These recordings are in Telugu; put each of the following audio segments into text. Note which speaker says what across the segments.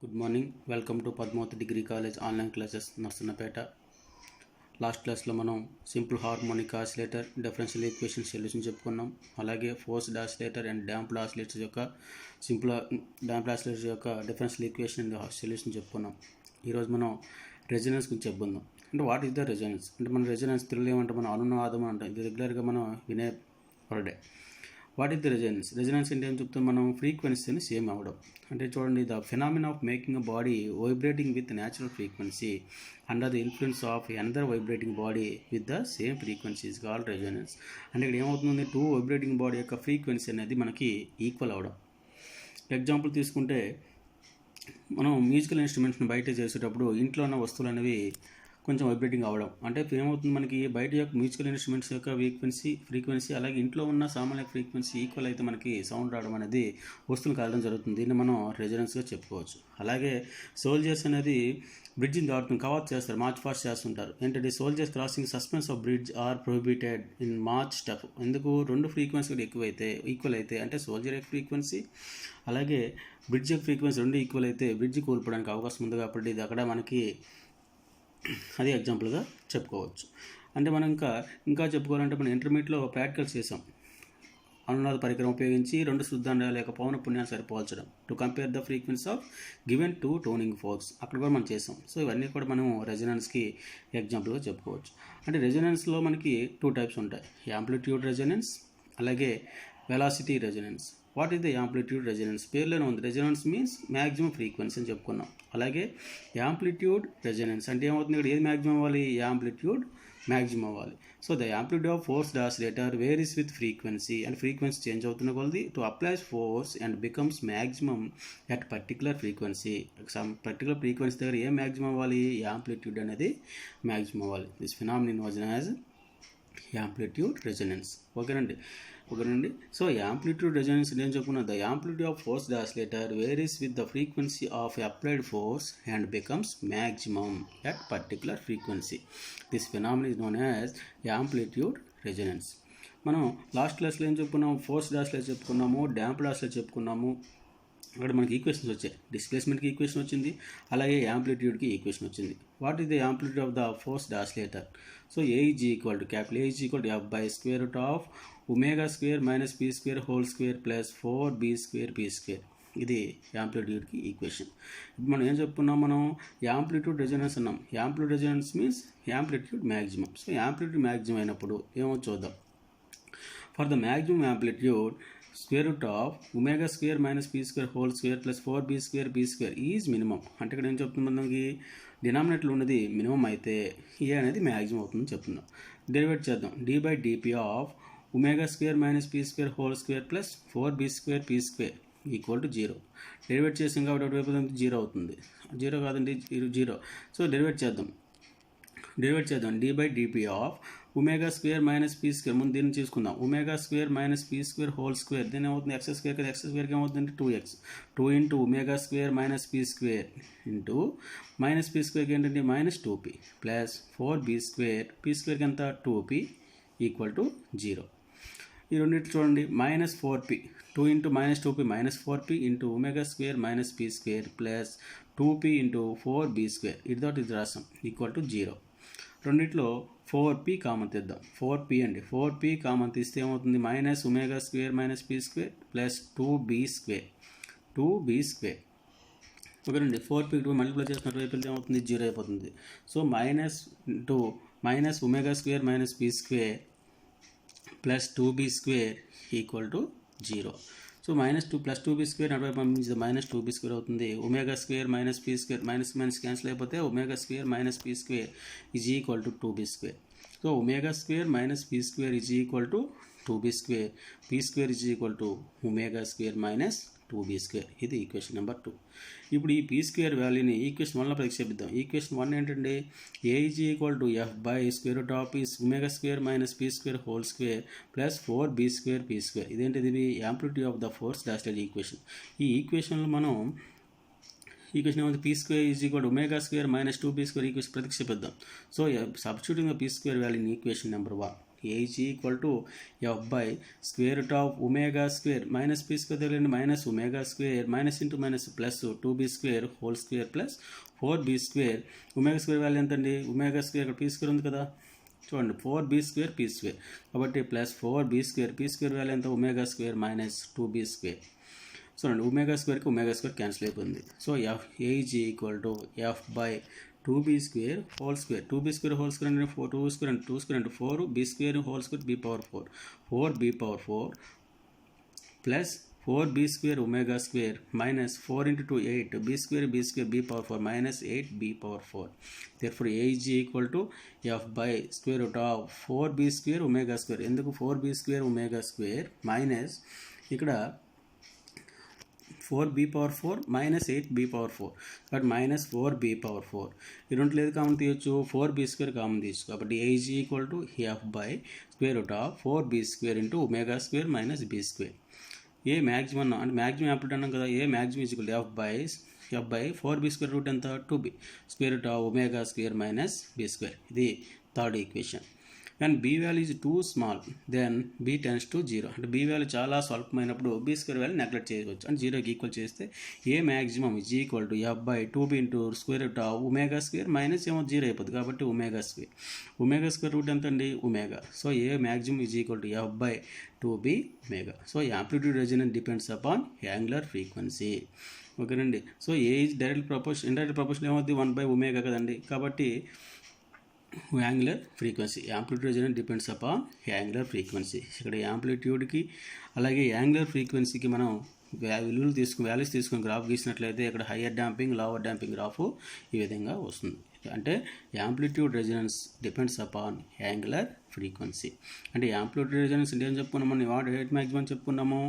Speaker 1: Good morning. Welcome to Padmavati Degree College online classes Narsannapeta. Last క్లాస్లో మనం simple harmonic oscillator differential equation solution చెప్పుకున్నాం. అలాగే forced oscillator and damped oscillators యొక్క డాంప్డ్ ఆసిలేటర్స్ యొక్క డిఫరెన్షియల్ ఈక్వేషన్ సొల్యూషన్ చెప్పుకున్నాం. ఈరోజు మనం రెజొనెన్స్ గురించి చెప్పుకుందాం. అంటే వాట్ ఈస్ ద రెజొనెన్స్ అంటే మన రెజొనెన్స్ తెలుగులో ఏమంటే మనం అనునాదం అంటాం. ఇది రెగ్యులర్గా మనం వినే వర్డే. What is the resonance? Resonance అంటే ఏం చెప్తాం మనం? ఫ్రీక్వెన్సీని సేమ్ అవ్వడం. అంటే చూడండి, the phenomena of making a body vibrating with natural frequency under the influence of another vibrating body with the same frequency is called resonance. అంటే ఇక్కడ ఏమవుతుంది, టూ వైబ్రేటింగ్ బాడీ యొక్క ఫ్రీక్వెన్సీ అనేది మనకి ఈక్వల్ అవ్వడం. ఎగ్జాంపుల్ తీసుకుంటే మనం మ్యూజికల్ ఇన్స్ట్రుమెంట్స్ని బయట చేసేటప్పుడు ఇంట్లో ఉన్న వస్తువులు అనేవి కొంచెం వైబ్రేటింగ్ అవ్వడం. అంటే ఏమవుతుంది, మనకి బయట యొక్క మ్యూజికల్ ఇన్స్ట్రుమెంట్స్ యొక్క ఫ్రీక్వెన్సీ అలాగే ఇంట్లో ఉన్న సామాన్య ఫ్రీక్వెన్సీ ఈక్వల్ అయితే మనకి సౌండ్ రావడం అనేది వస్తువులు కావడం జరుగుతుంది. దీన్ని మనం రెజొనెన్స్గా చెప్పుకోవచ్చు. అలాగే సోల్జర్స్ అనేది బ్రిడ్జ్ని దాటుతుంది, కవర్ చేస్తారు, మార్చ్ ఫాస్ట్ చేస్తుంటారు. ఏంటంటే soldiers crossing suspension of bridge are prohibited in march step. ఎందుకు? రెండు ఫ్రీక్వెన్సీ కూడా ఈక్వల్ అయితే అంటే సోల్జర్ యొక్క ఫ్రీక్వెన్సీ అలాగే బ్రిడ్జ్ యొక్క ఫ్రీక్వెన్సీ రెండు ఈక్వల్ అయితే బ్రిడ్జ్ కోల్పోవడానికి అవకాశం ఉంది. కాబట్టి ఇది అక్కడ మనకి అది ఎగ్జాంపుల్గా చెప్పుకోవచ్చు. అంటే మనం ఇంకా చెప్పుకోవాలంటే మనం ఇంటర్మీడియట్లో ప్రాక్టికల్స్ చేసాం. అనునాద పరికరం ఉపయోగించి రెండు శుద్ధాండాల యొక్క పౌన పుణ్యాలు సరిపోల్చడం to compare the frequency of given two tuning forks అక్కడ కూడా మనం చేసాం. సో ఇవన్నీ కూడా మనం రెజొనెన్స్కి ఎగ్జాంపుల్గా చెప్పుకోవచ్చు. అంటే రెజొనెన్స్లో మనకి టూ టైప్స్ ఉంటాయి, యాంప్లిట్యూడ్ రెజొనెన్స్ అలాగే velocity resonance. What is the amplitude resonance? పేర్లోనే ఉంది, రెజొనెన్స్ మీన్స్ మ్యాక్సిమం ఫ్రీక్వెన్సీ అని చెప్పుకున్నాం. అలాగే యాంప్లిట్యూడ్ రెజొనెన్స్ అంటే ఏమవుతుంది, ఇక్కడ ఏది మ్యాక్సిమం అవ్వాలి? యాంప్లిట్యూడ్ మ్యాక్సిమం అవ్వాలి. So the amplitude of forced oscillator varies with frequency and frequency change అవుతున్న కొలది to applies force and becomes maximum at particular frequency. Particular frequency దగ్గర ఏం మ్యాక్సిమం అవ్వాలి? యాంప్లిట్యూడ్ అనేది మ్యాక్సిమం అవ్వాలి. This phenomenon was known as amplitude resonance. ఓకేనండి. సో యాంప్లిట్యూడ్ రెజొనెన్స్ ఏం చెప్పుకున్నా? The amplitude of forced oscillator varies with the frequency of applied force and becomes maximum at particular frequency. This phenomenon is known as amplitude resonance. మనం లాస్ట్ క్లాస్లో ఏం చెప్పుకున్నాము? ఫోర్స్డ్ ఆసిలేటర్ చెప్పుకున్నాము, డాంప్డ్ ఆసిలేటర్ చెప్పుకున్నాము. అక్కడ మనకి ఈక్వేషన్స్ వచ్చాయి. డిస్ప్లేస్మెంట్కి ఈక్వేషన్ వచ్చింది, అలాగే యాంప్లిట్యూడ్కి ఈక్వేషన్ వచ్చింది. What is the amplitude of the forced oscillator? So A is equal to F by square root of omega square minus p square whole square plus 4b square p square. ఇది యాంప్లిట్యూడ్కి ఈక్వేషన్. ఇప్పుడు మనం ఏం చెప్పుకున్నాం? మనం యాంప్లిట్యూడ్ రెజొనెన్స్ అన్నాం. Amplitude resonance means amplitude maximum. So amplitude maximum అయినప్పుడు ఏమో చూద్దాం. For the maximum amplitude square root of omega square minus p square whole square plus 4b square p square is minimum. అంటే ఇక్కడ ఏం చెప్తుంది, మనకి డినామినేటర్లో ఉన్నది మినిమం అయితే ఏ అనేది మ్యాక్సిమం అవుతుందని చెప్తున్నాం. డెరివేట్ చేద్దాం. d/dp of omega square minus p square whole square plus 4b square p square equal to 0. డెరివేట్ చేసాం కాబట్టి ఒకవైపు 0 అవుతుంది. 0 కాదండి, 0. సో డెరివేట్ చేద్దాం. d/dp of omega square minus P square. ముందు దీన్ని తీసుకుందాం. Omega square minus P square whole square. దీని ఏమవుతుంది? ఎక్స్ స్క్వేర్ కదా, ఎక్స్ స్క్వేర్కి ఏమవుతుంది? 2x. 2 into omega square minus P square into minus p స్క్వేర్కి ఏంటంటే minus 2p plus 4b square. పీ స్క్వేర్కి ఎంత? 2p equal to 0. ఈ రెండింటి చూడండి, minus 4p. 2 into minus 2p minus 4p into omega square minus P square plus 2p into 4b square. ఇది రాసాం ఈక్వల్ టు 0. రెండిట్లో 4p కామన్ తీద్దాం. 4p అండి, 4p కామన్ తీస్తే ఏమవుతుంది? Minus omega square minus P square plus 2b square. ఓకేనండి. 4p 2 మల్టిప్లై చేసినట్టు వైపు ఏమవుతుంది? 0 అయిపోతుంది. So minus omega square minus P square plus 2b square equal to 0. So -2 plus 2b square అటువైపు పంపించి మైనస్ 2b స్క్వేర్ అవుతుంది. Omega square minus P square minus cancel అయిపోతే omega square minus P square is equal to 2b square. So omega square minus P square is equal to 2b square. P square is equal to omega square minus 2b square. ఇది ఈక్వేషన్ నెంబర్ 2. ఇప్పుడు ఈ పీ స్క్వేర్ వాల్యూని ఈక్వేషన్ 1లో ప్రతిక్షేపిద్దాం. ఈక్వేషన్ 1 ఏంటంటే A is equal to F by square root of omega square minus P square whole square plus 4b square P square. ఇదేంటిది? ఇది amplitude of the forced oscillator equation. ఈ ఈక్వేషన్లో మనం ఈక్వేషన్ ఏమైంది? P square is equal to omega square minus 2b square equation ప్రతిక్షేపిద్దాం. So substituting the p square value in equation number 1. A is equal to F by square root of omega square minus P square తెలియండి minus omega square minus into minus plus 2b square whole square plus 4b square omega square value ఎంతండి ఒమేగా స్క్వేర్ ఇక్కడ పీ స్క్వేర్ ఉంది కదా చూడండి 4b స్క్వేర్ పీ స్క్వేర్ కాబట్టి plus 4b square P square value ఎంత omega square minus 2b square చూడండి ఒమేగా స్క్వేర్కి ఒమేగా స్క్వేర్ క్యాన్సిల్ అయిపోయింది so F age equal to F by 2b square whole square 2b square whole square అంటే 2 స్క్వేర్ అంటే 2 స్క్వేర్ అంటే 4b square whole square b power 4 4b power 4 plus 4b square omega square minus 4 into 2 8 b square b power 4 minus 8b power 4 therefore a is equal to f by square root of 4b square omega square ఎందుకు 4b square omega square minus ఇక్కడ 4b power 4 minus 8b power 4 but minus 4b power 4 ఈ రెండు లేదు కామన్ తీయొచ్చు 4b స్క్వేర్ కామన్ తీయచ్చు కాబట్టి a is equal to f by square root of 4b square into omega square minus b square A maximum అంటే మ్యాక్సిమం యాంప్లిట్యూడ్ అన్నాం కదా A maximum is equal F by 4b square root ఎంత 2b square root of omega square minus b square ఇది third equation when b value is too small then b tends to 0 అంటే b వాల్యూ చాలా స్వల్పమైనప్పుడు b స్క్వేర్ వాల్యూ నెగ్లెక్ట్ చేయవచ్చు అంటే 0కి ఈక్వల్ చేస్తే A maximum is equal to f by 2b into square root of omega square minus ఏమో 0 అయిపోతుంది కాబట్టి ఒమేగా స్క్వేర్ రూట్ ఎంత అండి omega so A maximum is equal to f by 2b omega so amplitude resonance depends upon angular frequency ఓకేనండి so A is direct proportion indirect proportion ఏమవుతుంది 1 బై ఒమేగా కదండి కాబట్టి angular frequency amplitude resonance depends upon angular frequency ఇక్కడ యాంప్లిట్యూడ్కి అలాగే యాంగులర్ ఫ్రీక్వెన్సీకి మనం వాల్యూస్ తీసుకుని గ్రాఫ్ గీసినట్లయితే ఇక్కడ higher damping lower damping graph ఈ విధంగా వస్తుంది అంటే amplitude resonance depends upon angular frequency అంటే యాంప్లిట్యూడ్ రెజొనెన్స్ ఏం చెప్పుకున్నాము మనం ఎట్ మ్యాక్సిమం చెప్పుకున్నాము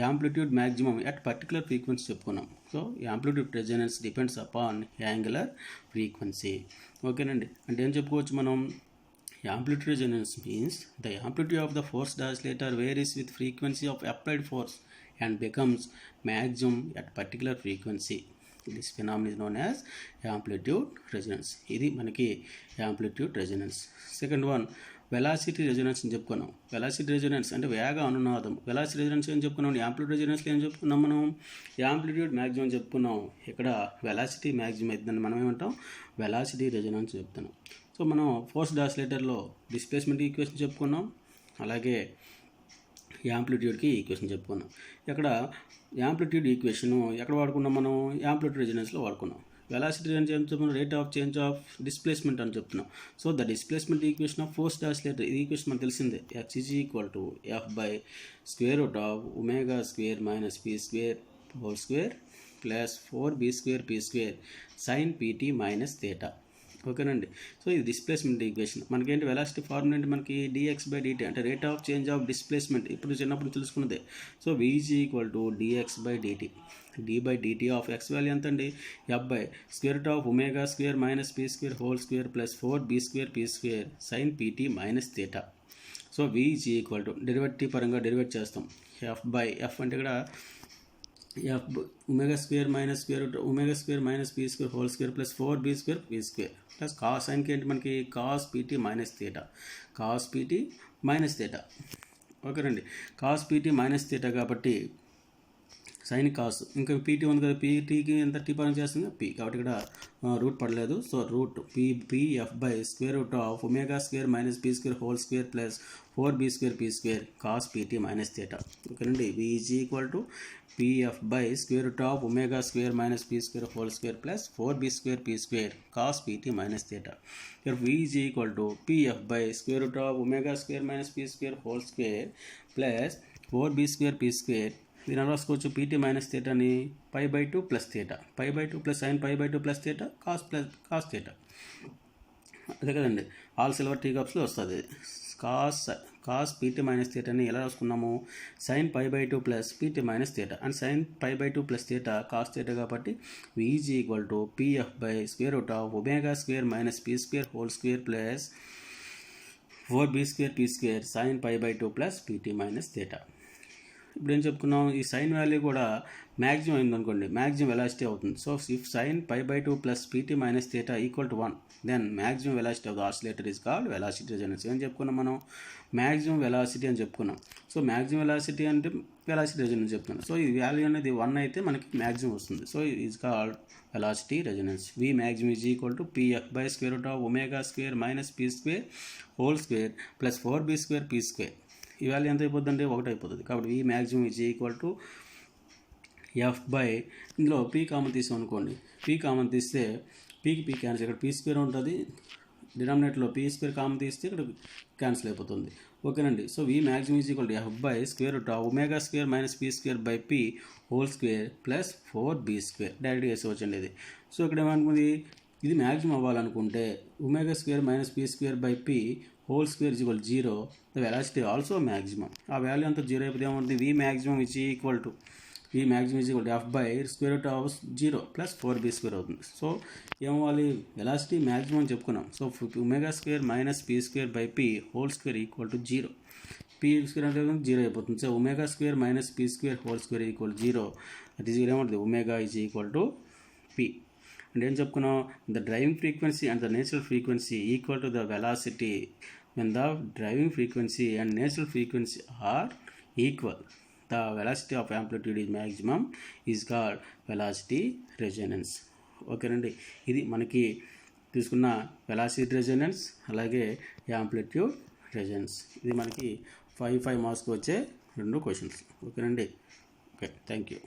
Speaker 1: amplitude maximum at particular frequency చెప్పుకున్నాం so amplitude resonance depends upon angular frequency ఓకేనండి అంటే ఏం చెప్పుకోవచ్చు మనం amplitude resonance means the amplitude of the forced oscillator varies with frequency of applied force and becomes maximum at particular frequency. This phenomenon is known as amplitude resonance. ఇది మనకి amplitude resonance. Second one velocity resonance అని చెప్పుకున్నాం వెలాసిటీ రెజొనెన్స్ అంటే వేగ అనునాదం వెలాసిటీ రెజొనెన్స్ ఏం చెప్పుకున్నాం యాంప్లిట్యూడ్ రెజొనెన్స్లో ఏం చెప్పుకున్నాం మనం యాంప్లిట్యూడ్ మ్యాక్సిమం చెప్పుకున్నాం ఇక్కడ వెలాసిటీ మ్యాక్సిమం అవుతుందని మనం ఏమంటాం వెలాసిటీ రెజొనెన్స్ చెప్తున్నాం సో మనం ఫోర్స్డ్ ఆసిలేటర్లో డిస్ప్లేస్మెంట్ ఈక్వేషన్ చెప్పుకున్నాం అలాగే యాంప్లిట్యూడ్కి ఈక్వేషన్ చెప్పుకున్నాం ఇక్కడ యాంప్లిట్యూడ్ ఈక్వేషన్ ఎక్కడ వాడుకున్నాం మనం యాంప్లిట్యూడ్ రెజొనెన్స్లో వాడుకున్నాం వెలాసిటీ అని చెప్తున్నాం rate of change of displacement అని చెప్తున్నాం so the displacement equation of forced oscillator ఈ ఈక్వేషన్ మనకు తెలిసిందే x is equal to F by square root of omega square minus P square whole square plus 4b square P square sign PT minus theta ఓకేనండి సో ఇది డిస్ప్లేస్మెంట్ ఈక్వేషన్ మనకేంటి వెలాసిటీ ఫార్ములా ఏంటి మనకి dx బై dt అంటే rate of change of displacement ఇప్పుడు చిన్నప్పుడు తెలుసుకున్నదే so v is equal to dx by dt d by dt of x value ఎంత అండి f by square root of omega square minus P square whole square plus 4b square P square sign PT minus theta so v is equal to derivative పరంగా డెరివేట్ చేస్తాం f బై f అంటే ఇక్కడ f omega square minus square root omega square minus P square whole square plus 4b square P square plus cos సైన్కి ఏంటి మనకి కాస్ పీటీ మైనస్ థీటా ఓకేనండి కాస్ పీటీ మైనస్ థీటా కాబట్టి సైన్ కాస్ ఇంకా పీటీ ఉంది కదా పీటీకి ఎంత టీ పరంగా చేస్తుంది పీ కాబట్టి ఇక్కడ రూట్ పడలేదు so root PF by square root of omega square minus P square whole square plus 4b square P square cos PT minus theta ఓకేనండి v is equal to pf by square root of omega square minus p square whole square plus 4b square p square cos pt minus theta. Here v is equal to pf by square root of omega square minus p square whole square plus 4b square p square. దీని రాసుకోవచ్చు pt మైనస్ థీటాని pi by 2 plus theta pi by 2 plus sine pi by 2 plus theta cos theta అదే కదండి ఆల్ సిల్వర్ టీ కప్స్లో వస్తుంది కాస్ పీటీ మైనస్ థీటాని ఎలా రాసుకున్నాము sine pi by 2 plus p t minus theta and sine pi by 2 plus theta cos theta కాబట్టి v is equal to pf by square root of omega square minus P square whole square plus 4b square P square sine pi by 2 plus p t minus theta ఇప్పుడు ఏం చెప్పుకున్నాం, ఈ సైన్ వాల్యూ కూడా మ్యాక్సిమం అయిందనుకోండి, మ్యాక్సిమం వెలాసిటీ అవుతుంది. So if sine π/2 plus p t minus theta equal to 1, then maximum velocity of the oscillator is called velocity resonance. ఏం చెప్పుకున్నాం మనం, మ్యాక్సిమం వెలాసిటీ అని చెప్పుకున్నాం. సో మ్యాక్సిమం వెలాసిటీ అంటే వెలాసిటీ రెజొనెన్స్ చెప్తున్నాం. సో ఈ వాల్యూ అనేది 1 అయితే మనకి మ్యాక్సిమం వస్తుంది. So is called velocity resonance. V maximum is equal to pf by square root of omega square minus P square whole square plus 4b square P square. ఈ వాల్యూ ఎంత అయిపోతుందంటే 1 అయిపోతుంది. కాబట్టి v maximum is equal to F by, ఇందులో పీ కామన్ తీసాం అనుకోండి, పీ కామన్ తీస్తే పీకి పీ క్యాన్సిల్, ఇక్కడ పీ స్క్వేర్ ఉంటుంది, డినామినేటర్లో పీ స్క్వేర్ కామన్ తీస్తే ఇక్కడ క్యాన్సిల్ అయిపోతుంది. ఓకేనండి. So v maximum is equal to F by square root of omega square minus P square by p whole square plus 4b square డైరెక్ట్గా వేసేవచ్చండి ఇది. సో ఇక్కడ ఏమనుకుంది, ఇది మ్యాక్సిమం అవ్వాలనుకుంటే omega square minus P square by p whole square is equal 0, the velocity also maximum. ఆ వాల్యూ అంతా 0 అయిపోతే ఏమవుతుంది, v maximum is equal to F by square root of 0 plus 4b square అవుతుంది. సో ఏమవ్వాలి, వెలాసిటీ మ్యాక్సిమం అని చెప్పుకున్నాం. So omega square minus P square by p whole square equal to 0, P square అంటే 0 అయిపోతుంది. So omega square minus P square whole square equal 0, అది 0 ఏమవుతుంది, omega is equal to P. అంటే ఏం చెప్పుకున్నాం, the driving frequency and the natural frequency equal to the velocity when the driving frequency and natural frequency are equal, the velocity of amplitude is maximum is called velocity resonance. ఓకేనండి, ఇది మనకి తీసుకున్న వెలాసిటీ రెజొనెన్స్ అలాగే యాంప్లిట్యూడ్ రెజొనెన్స్. ఇది మనకి 5 మార్క్స్కి వచ్చే 2 క్వశ్చన్స్. ఓకేనండి. Okay, thank you.